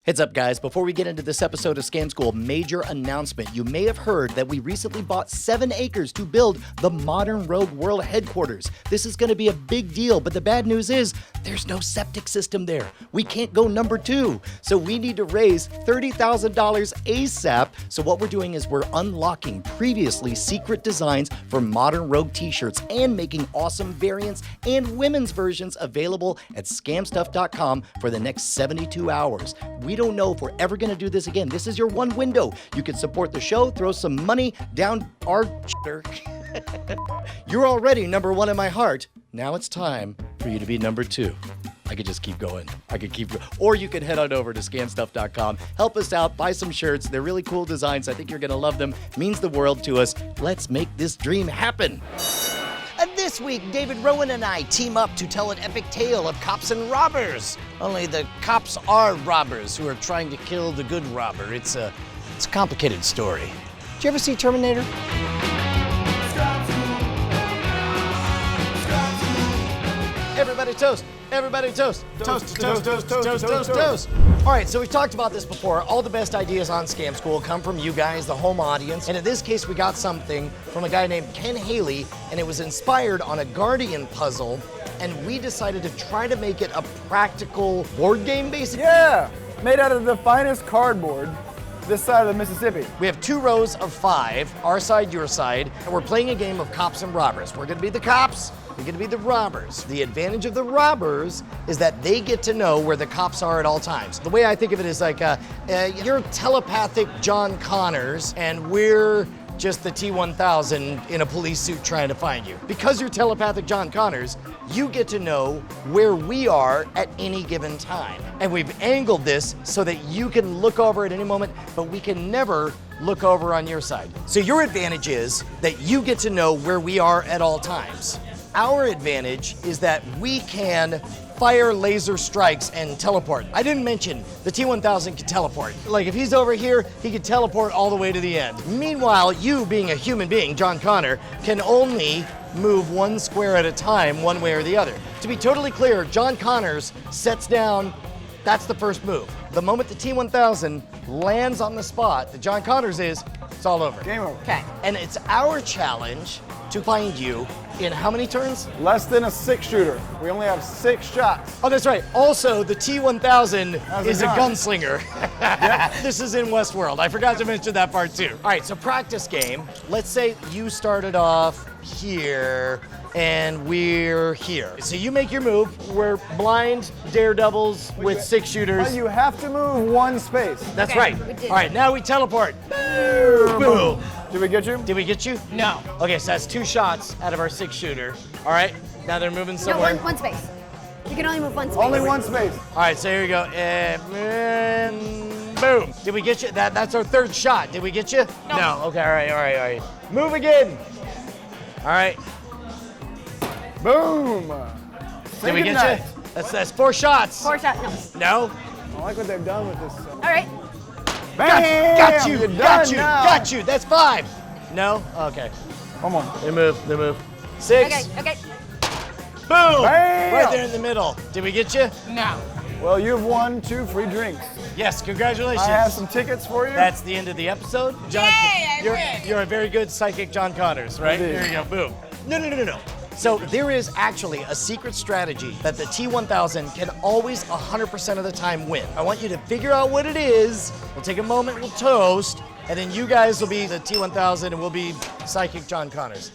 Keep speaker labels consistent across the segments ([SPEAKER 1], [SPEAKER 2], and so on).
[SPEAKER 1] Heads up, guys, before we get into this episode of Scam School, major announcement. You may have heard that we recently bought 7 acres to build the modern Rogue World headquarters. This is going to be a big deal, but the bad news is there's no septic system there. We can't go number 2. So we need to raise $30,000 ASAP. So what we're doing is we're unlocking previously secret designs for modern Rogue t-shirts and making awesome variants and women's versions available at scamstuff.com for the next 72 hours. We don't know if we're ever going to do this again. This is your one window. You can support the show, throw some money down our You're already number 1 in my heart. Now it's time for you to be number 2. I could just keep going. Or you could head on over to scamstuff.com. Help us out, buy some shirts. They're really cool designs. I think you're going to love them. Means the world to us. Let's make this dream happen. And this week, David Rowan and I team up to tell an epic tale of cops and robbers. Only the cops are robbers who are trying to kill the good robber. It's a complicated story. Did you ever see Terminator? Everybody toast. Everybody toast. Toast, toast, toast, toast, toast, toast. All right, so we've talked about this before. All the best ideas on Scam School come from you guys, the home audience. And in this case, we got something from a guy named Ken Haley, and it was inspired on a Guardian puzzle. And we decided to try to make it a practical board game, basically.
[SPEAKER 2] Yeah, made out of the finest cardboard this side of the Mississippi.
[SPEAKER 1] We have 2 rows of 5, our side, your side, and we're playing a game of cops and robbers. We're gonna be the cops, we're gonna be the robbers. The advantage of the robbers is that they get to know where the cops are at all times. The way I think of it is like, you're telepathic John Connors, and we're just the T-1000 in a police suit trying to find you. Because you're telepathic John Connors, you get to know where we are at any given time. And we've angled this so that you can look over at any moment, but we can never look over on your side. So your advantage is that you get to know where we are at all times. Our advantage is that we can fire laser strikes and teleport. I didn't mention the T-1000 can teleport. Like if he's over here, he can teleport all the way to the end. Meanwhile, you being a human being, John Connor, can only move 1 square at a time, one way or the other. To be totally clear, John Connors sets down, that's the first move. The moment the T-1000 lands on the spot that John Connors is, it's all over.
[SPEAKER 2] Game over.
[SPEAKER 3] Okay.
[SPEAKER 1] And it's our challenge to find you in how many turns?
[SPEAKER 2] Less than a 6-shooter. We only have 6 shots.
[SPEAKER 1] Oh, that's right. Also, the T-1000 is a
[SPEAKER 2] gun.
[SPEAKER 1] gunslinger. This is in Westworld. I forgot to mention that part too. All right, so practice game. Let's say you started off here and we're here. So you make your move. We're blind daredevils with 6 shooters.
[SPEAKER 2] But you have to move 1 space.
[SPEAKER 1] That's
[SPEAKER 3] Okay,
[SPEAKER 1] right.
[SPEAKER 3] we did.
[SPEAKER 1] All right, now we teleport. Boom.
[SPEAKER 2] Did we get you?
[SPEAKER 1] Did we get you?
[SPEAKER 3] No.
[SPEAKER 1] Okay, so that's 2 shots out of our 6-shooter. All right, now they're moving
[SPEAKER 4] No,
[SPEAKER 1] somewhere.
[SPEAKER 4] one space. You can only move 1 space.
[SPEAKER 2] Only 1 space.
[SPEAKER 1] All right, so here we go. And boom. Did we get you? That's our 3rd shot. Did we get you? No. Okay, all right. Move again. All right.
[SPEAKER 2] Boom.
[SPEAKER 1] Did we get you? That's 4 shots.
[SPEAKER 4] 4 shots. No.
[SPEAKER 1] No?
[SPEAKER 2] I like what they've done with this.
[SPEAKER 4] All right.
[SPEAKER 2] Bam!
[SPEAKER 1] Got you.
[SPEAKER 2] You're done
[SPEAKER 1] Got you.
[SPEAKER 2] now.
[SPEAKER 1] Got you. That's 5. No? Okay.
[SPEAKER 2] Come on.
[SPEAKER 1] They move. 6.
[SPEAKER 4] Okay.
[SPEAKER 1] Boom.
[SPEAKER 2] Bam!
[SPEAKER 1] Right there in the middle. Did we get you?
[SPEAKER 3] No.
[SPEAKER 2] Well, you've won 2 free drinks.
[SPEAKER 1] Yes, congratulations.
[SPEAKER 2] I have some tickets for you.
[SPEAKER 1] That's the end of the episode. John,
[SPEAKER 3] Yay, I win.
[SPEAKER 1] you're a very good psychic John Connors, right?
[SPEAKER 2] Indeed.
[SPEAKER 1] Here you go, boom. No. So there is actually a secret strategy that the T-1000 can always 100% of the time win. I want you to figure out what it is. We'll take a moment, we'll toast, and then you guys will be the T-1000 and we'll be psychic John Connors.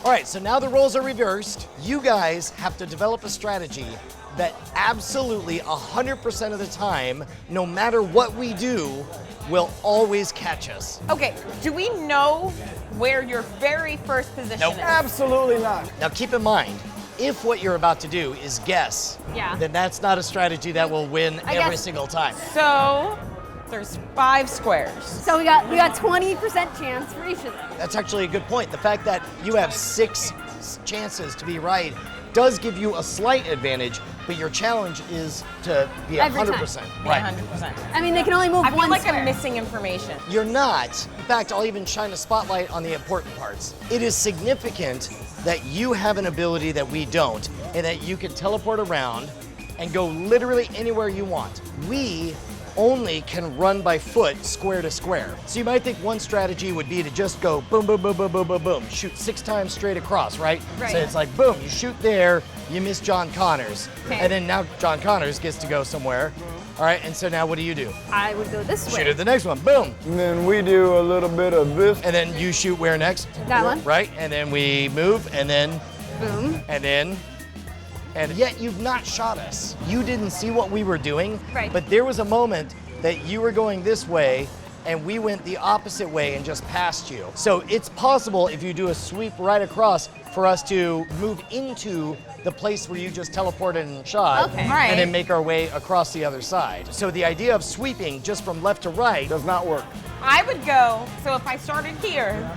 [SPEAKER 1] All right, so now the roles are reversed. You guys have to develop a strategy that absolutely 100% of the time, no matter what we do, will always catch us.
[SPEAKER 3] Okay, do we know where your very first position
[SPEAKER 1] Nope.
[SPEAKER 3] is?
[SPEAKER 2] Absolutely not.
[SPEAKER 1] Now keep in mind, if what you're about to do is guess,
[SPEAKER 4] Yeah.
[SPEAKER 1] then that's not a strategy that will win
[SPEAKER 4] I
[SPEAKER 1] every
[SPEAKER 4] guess-
[SPEAKER 1] single time.
[SPEAKER 3] So, there's 5 squares.
[SPEAKER 4] So we got 20% chance for each of them.
[SPEAKER 1] That's actually a good point. The fact that you have 6 chances to be right does give you a slight advantage, but your challenge is to be
[SPEAKER 4] Every
[SPEAKER 1] 100%.
[SPEAKER 3] Yeah,
[SPEAKER 1] Right.
[SPEAKER 3] 100%.
[SPEAKER 4] I mean, they can only move
[SPEAKER 3] I feel
[SPEAKER 4] 1
[SPEAKER 3] like
[SPEAKER 4] square.
[SPEAKER 3] I'm missing information.
[SPEAKER 1] You're not. In fact, I'll even shine a spotlight on the important parts. It is significant that you have an ability that we don't, and that you can teleport around and go literally anywhere you want. We only can run by foot square to square. So you might think one strategy would be to just go boom, boom, boom, boom, boom, boom, boom, shoot 6 times straight across, right?
[SPEAKER 4] Right.
[SPEAKER 1] So it's like, boom, you shoot there, you miss John Connors.
[SPEAKER 4] Okay.
[SPEAKER 1] And then now John Connors gets to go somewhere. All right, and so now what do?
[SPEAKER 4] I would go this way.
[SPEAKER 1] Shoot at the next one, boom.
[SPEAKER 2] And then we do a little bit of this.
[SPEAKER 1] And then you shoot where next?
[SPEAKER 4] That one.
[SPEAKER 1] Right, and then we move, and then,
[SPEAKER 4] Boom.
[SPEAKER 1] and then, and yet you've not shot us. You didn't see what we were doing,
[SPEAKER 4] Right.
[SPEAKER 1] but there was a moment that you were going this way, and we went the opposite way and just passed you. So it's possible if you do a sweep right across for us to move into the place where you just teleported and shot,
[SPEAKER 4] Okay.
[SPEAKER 3] Right.
[SPEAKER 1] and then make our way across the other side. So the idea of sweeping just from left to right,
[SPEAKER 2] Does not work.
[SPEAKER 3] I would go, so if I started here,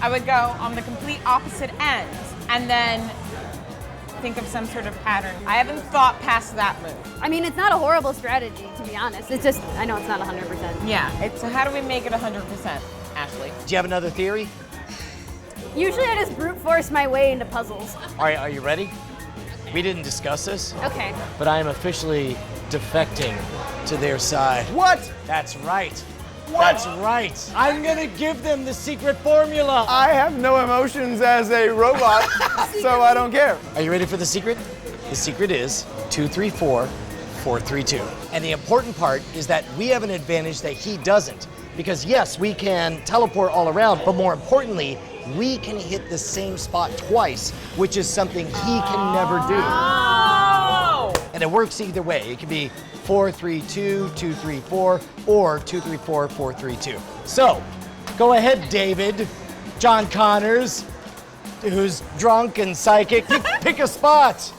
[SPEAKER 3] I would go on the complete opposite end and then think of some sort of pattern. I haven't thought past that move.
[SPEAKER 4] I mean, it's not a horrible strategy, to be honest. It's just, I know it's not 100%.
[SPEAKER 3] Yeah. So how do we make it 100%, Ashley?
[SPEAKER 1] do you have another theory?
[SPEAKER 4] Usually I just brute force my way into puzzles.
[SPEAKER 1] All right, are you ready? We didn't discuss this,
[SPEAKER 4] Okay.
[SPEAKER 1] but I am officially defecting to their side.
[SPEAKER 2] What?
[SPEAKER 1] That's right. That's right. I'm gonna give them the secret formula.
[SPEAKER 2] I have no emotions as a robot, so I don't care.
[SPEAKER 1] Are you ready for the secret? The secret is 234 432. And the important part is that we have an advantage that he doesn't. Because yes, we can teleport all around, but more importantly, we can hit the same spot twice, which is something he can never do.
[SPEAKER 3] Oh!
[SPEAKER 1] And it works either way. It can be 432, 234, or 234, 432. So, go ahead, David, John Connors, who's drunk and psychic. Pick a spot.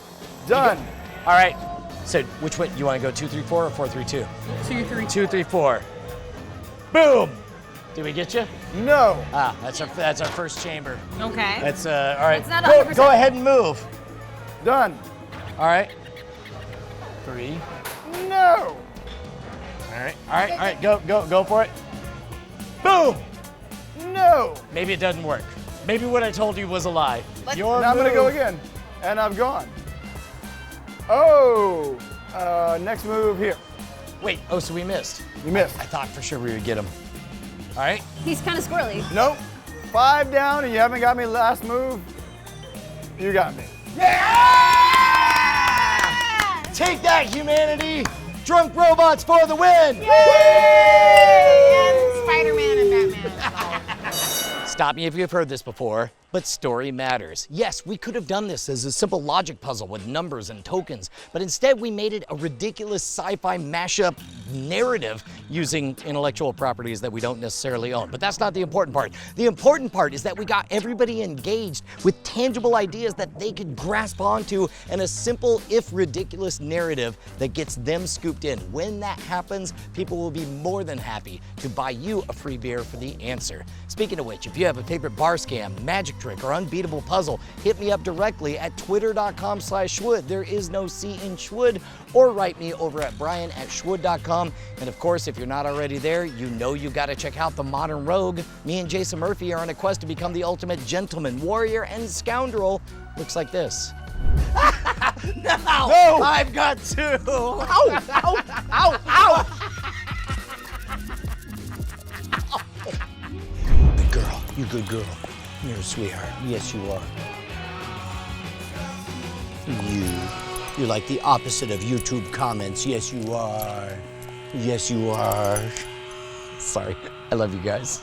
[SPEAKER 2] Done.
[SPEAKER 1] All right. So, which way? You want to go 234 or 432? 234. Boom. Did we get you?
[SPEAKER 2] No.
[SPEAKER 1] Ah, that's our first chamber.
[SPEAKER 3] Okay.
[SPEAKER 1] That's all right.
[SPEAKER 4] It's not
[SPEAKER 1] Go
[SPEAKER 4] 100%.
[SPEAKER 1] ahead and move.
[SPEAKER 2] Done.
[SPEAKER 1] All right. 3.
[SPEAKER 2] No.
[SPEAKER 1] All right. Go for it. Boom.
[SPEAKER 2] No.
[SPEAKER 1] Maybe it doesn't work. Maybe what I told you was a lie. Your
[SPEAKER 2] Now I'm gonna go
[SPEAKER 1] move.
[SPEAKER 2] again, and I've gone. Oh. Next move here.
[SPEAKER 1] Wait. Oh, so we missed.
[SPEAKER 2] You missed.
[SPEAKER 1] I thought for sure we would get him. All right.
[SPEAKER 4] He's kind of squirrely.
[SPEAKER 2] Nope. 5 down, and you haven't got me last move. You got me.
[SPEAKER 1] Take that, humanity! Drunk robots for the win!
[SPEAKER 3] And Spider-Man and Batman.
[SPEAKER 1] Stop me if you've heard this before, but story matters. Yes, we could have done this as a simple logic puzzle with numbers and tokens, but instead we made it a ridiculous sci-fi mashup narrative using intellectual properties that we don't necessarily own. But that's not the important part. The important part is that we got everybody engaged with tangible ideas that they could grasp onto and a simple, if ridiculous, narrative that gets them scooped in. When that happens, people will be more than happy to buy you a free beer for the answer. Speaking of which, if you have a favorite bar scam, magic trick, or unbeatable puzzle, hit me up directly at twitter.com/Schwood. There is no C in Schwood, or write me over at brian@schwood.com. And of course, if you're not already there, you know you've got to check out The Modern Rogue. Me and Jason Murphy are on a quest to become the ultimate gentleman, warrior, and scoundrel. Looks like this. No! I've got 2! Ow! Ow! Ow! Ow! Good girl. You good girl. You're a sweetheart. Yes, you are. You're like the opposite of YouTube comments. Yes, you are. Yes, you are. Sorry. I love you guys.